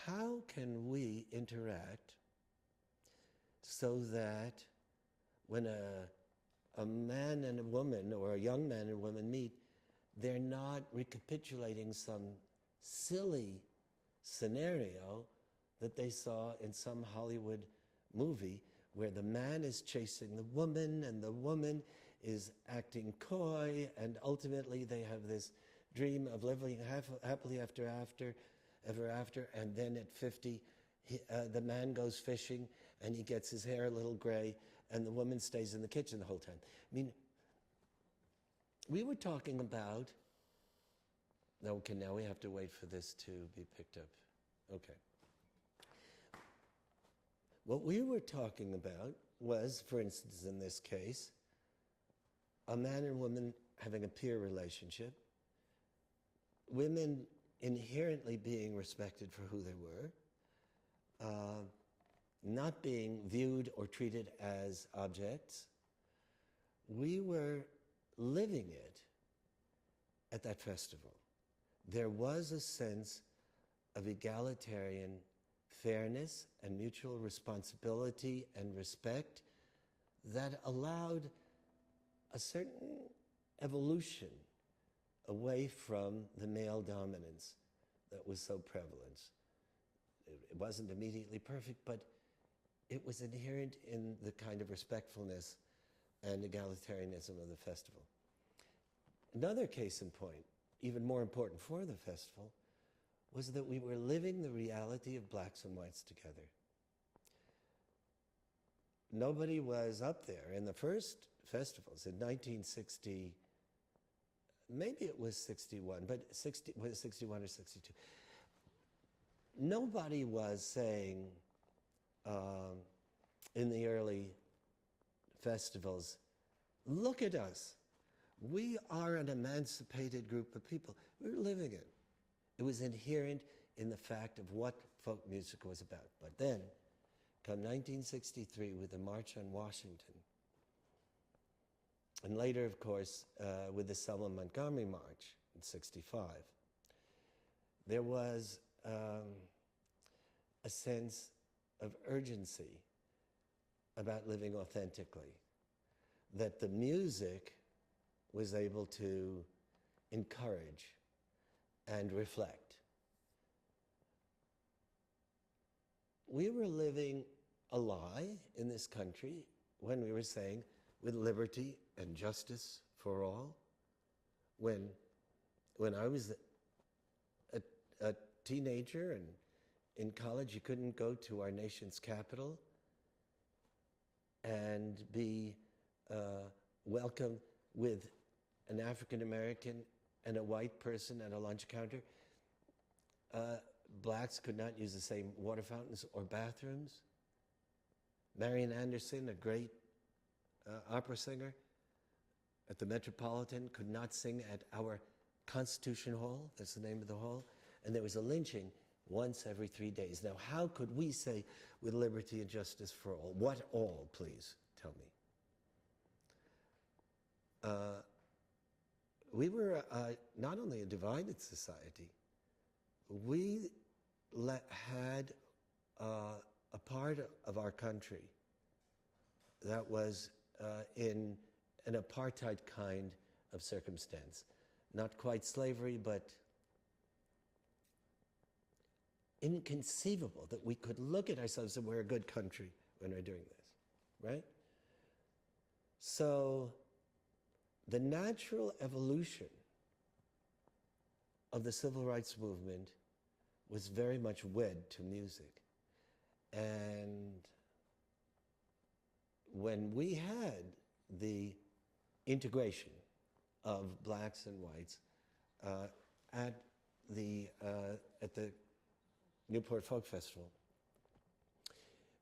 how can we interact so that when a man and a woman, or a young man and a woman meet, they're not recapitulating some silly scenario that they saw in some Hollywood movie where the man is chasing the woman and the woman is acting coy, and ultimately they have this dream of living happily ever after, and then at 50 the man goes fishing and he gets his hair a little gray and the woman stays in the kitchen the whole time. I mean, we were talking about, okay, now we have to wait for this to be picked up. Okay. What we were talking about was, for instance, in this case, a man and woman having a peer relationship, women inherently being respected for who they were, not being viewed or treated as objects. We were living it at that festival. There was a sense of egalitarian fairness and mutual responsibility and respect that allowed a certain evolution away from the male dominance that was so prevalent. It wasn't immediately perfect, but it was inherent in the kind of respectfulness and egalitarianism of the festival. Another case in point, even more important for the festival, was that we were living the reality of blacks and whites together. Nobody was up there in the first festivals in 1960, maybe it was 61, but was it 61 or 62? Nobody was saying in the early festivals, look at us, we are an emancipated group of people. We were living it. It was inherent in the fact of what folk music was about. But then, come 1963 with the March on Washington, and later, of course, with the Selma Montgomery March in '65, there was a sense of urgency about living authentically, that the music was able to encourage and reflect. We were living a lie in this country when we were saying, with liberty and justice for all. When I was a teenager and in college, you couldn't go to our nation's capital and be welcomed with an African American and a white person at a lunch counter. Blacks could not use the same water fountains or bathrooms. Marian Anderson, a great opera singer at the Metropolitan, could not sing at our Constitution Hall, that's the name of the hall, and there was a lynching once every 3 days. Now, how could we say with liberty and justice for all? What all, please, tell me? We were not only a divided society, we had a part of our country that was in an apartheid kind of circumstance. Not quite slavery, but inconceivable that we could look at ourselves and we're a good country when we're doing this, right? So the natural evolution of the civil rights movement was very much wed to music. And when we had the integration of blacks and whites at the Newport Folk Festival,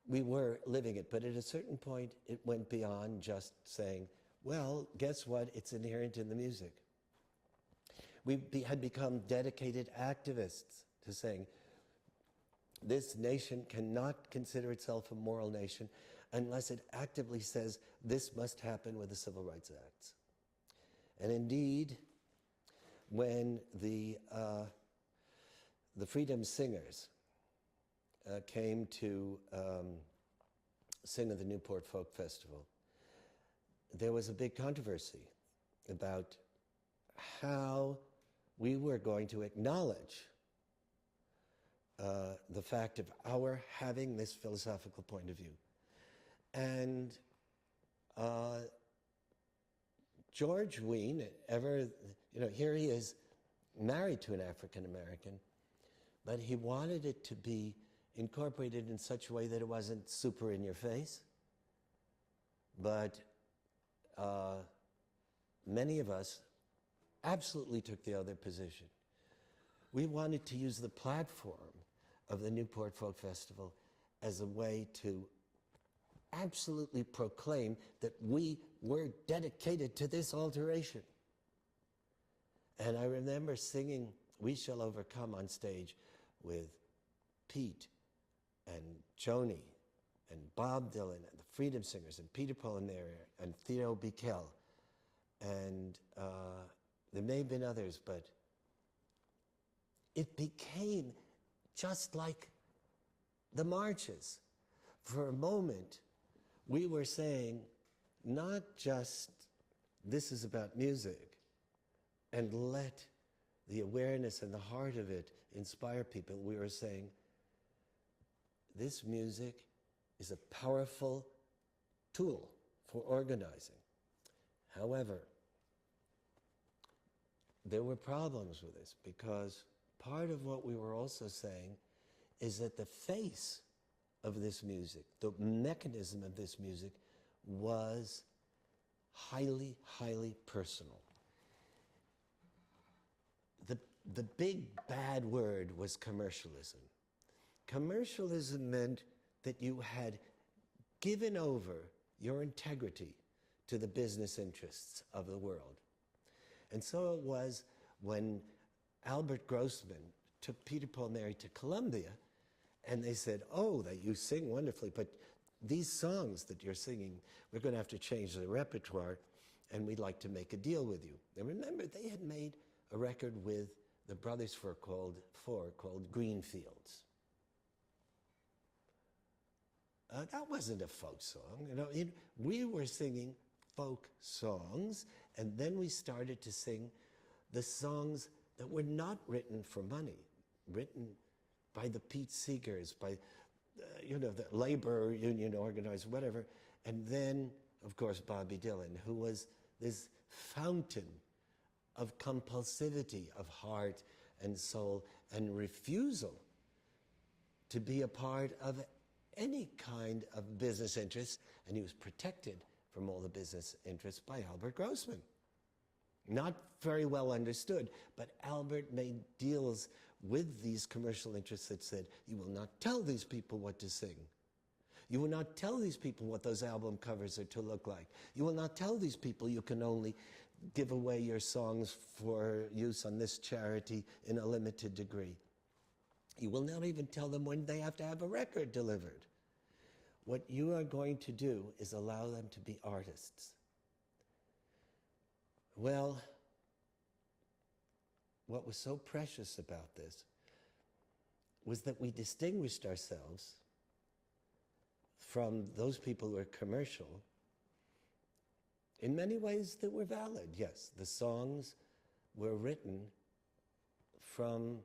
we were living it, but at a certain point it went beyond just saying, well, guess what, it's inherent in the music. We had become dedicated activists to saying, this nation cannot consider itself a moral nation unless it actively says this must happen with the Civil Rights Acts. And indeed, when the Freedom Singers came to sing at the Newport Folk Festival, there was a big controversy about how we were going to acknowledge the fact of our having this philosophical point of view. And George Wein, here he is married to an African American, but he wanted it to be incorporated in such a way that it wasn't super in your face. But many of us absolutely took the other position. We wanted to use the platform of the Newport Folk Festival as a way to absolutely proclaim that we were dedicated to this alteration. And I remember singing We Shall Overcome on stage with Pete and Joni and Bob Dylan and the Freedom Singers and Peter Polinaire and Theo Bikel. And there may have been others, but it became just like the marches. For a moment, we were saying, not just this is about music, and let the awareness and the heart of it inspire people. We were saying, this music is a powerful tool for organizing. However, there were problems with this, because part of what we were also saying is that the face of this music, the mechanism of this music, was highly, highly personal. The big bad word was commercialism. Commercialism meant that you had given over your integrity to the business interests of the world. And so it was when Albert Grossman took Peter Polinaire to Columbia, and they said, oh, that you sing wonderfully, but these songs that you're singing, we're going to have to change the repertoire, and we'd like to make a deal with you. And remember, they had made a record with the Brothers Four called Greenfields. That wasn't a folk song. We were singing folk songs, and then we started to sing the songs that were not written for money, written by the Pete Seegers, by the labor union organizers, whatever. And then, of course, Bobby Dylan, who was this fountain of compulsivity of heart and soul and refusal to be a part of any kind of business interest, and he was protected from all the business interests by Albert Grossman. Not very well understood, but Albert made deals with these commercial interests that said, you will not tell these people what to sing. You will not tell these people what those album covers are to look like. You will not tell these people you can only give away your songs for use on this charity in a limited degree. You will not even tell them when they have to have a record delivered. What you are going to do is allow them to be artists. Well, what was so precious about this was that we distinguished ourselves from those people who were commercial in many ways that were valid. Yes, the songs were written from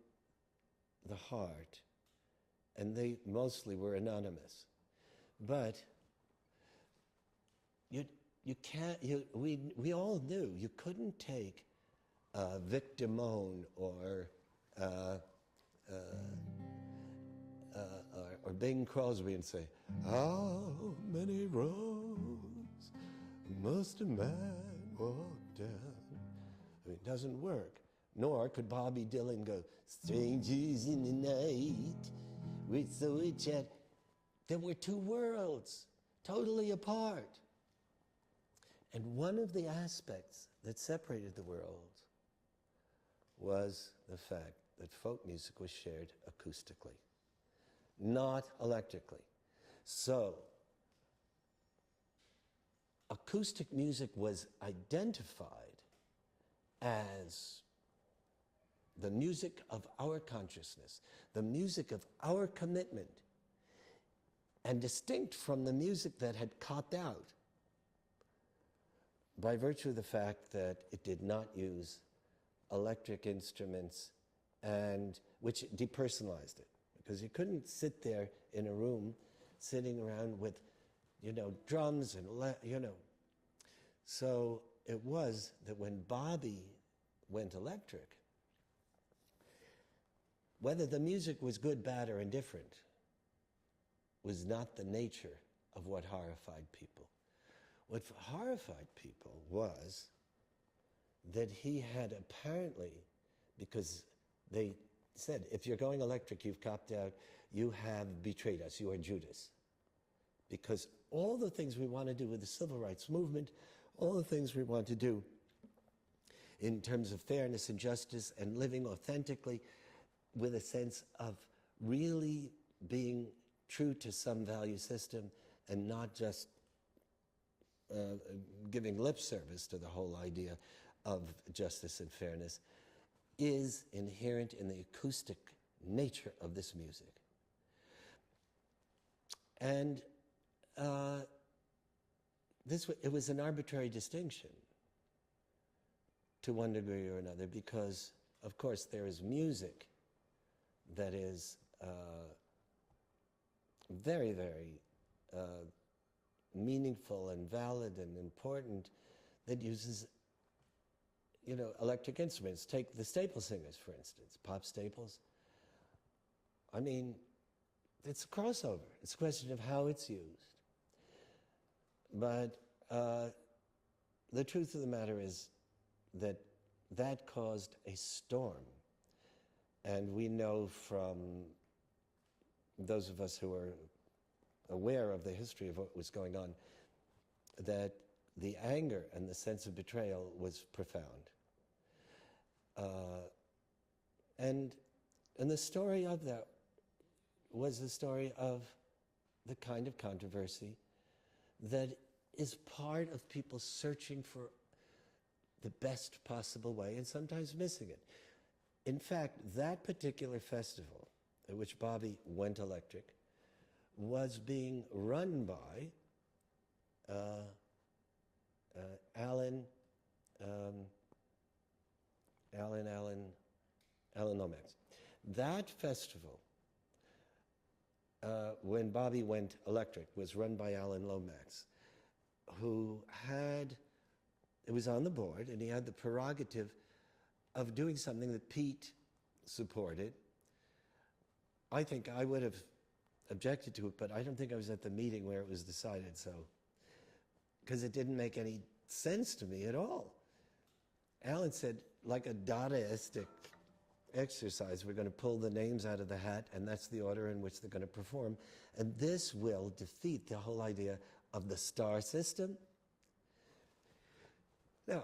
the heart, and they mostly were anonymous. But we all knew you couldn't take Vic Damone or Bing Crosby and say, how many roads must a man walk down? I mean, it doesn't work. Nor could Bobby Dylan go, strangers in the night, with the witch hat. There were two worlds, totally apart. And one of the aspects that separated the worlds was the fact that folk music was shared acoustically, not electrically. So, acoustic music was identified as the music of our consciousness, the music of our commitment and distinct from the music that had copped out by virtue of the fact that it did not use electric instruments, and which depersonalized it. Because you couldn't sit there in a room sitting around with, drums and, So it was that when Bobby went electric, whether the music was good, bad, or indifferent was not the nature of what horrified people. What horrified people was that he had apparently, because they said, if you're going electric, you've copped out, you have betrayed us, you are Judas. Because all the things we want to do with the civil rights movement, all the things we want to do in terms of fairness and justice and living authentically with a sense of really being true to some value system and not just giving lip service to the whole idea of justice and fairness, is inherent in the acoustic nature of this music. And it was an arbitrary distinction to one degree or another, because, of course, there is music that is very, very meaningful and valid and important, that uses, electric instruments. Take the staple singers, for instance, pop staples. I mean, it's a crossover. It's a question of how it's used. But the truth of the matter is that that caused a storm. And we know from those of us who are aware of the history of what was going on, that the anger and the sense of betrayal was profound. And the story of that was the story of the kind of controversy that is part of people searching for the best possible way and sometimes missing it. In fact, that particular festival at which Bobby went electric was being run by Alan Lomax. That festival, when Bobby went electric, was run by Alan Lomax, who it was on the board, and he had the prerogative of doing something that Pete supported. I think I would have objected to it, but I don't think I was at the meeting where it was decided, so, because it didn't make any sense to me at all. Alan said, like a Dadaistic exercise, we're going to pull the names out of the hat, and that's the order in which they're going to perform, and this will defeat the whole idea of the star system. Now,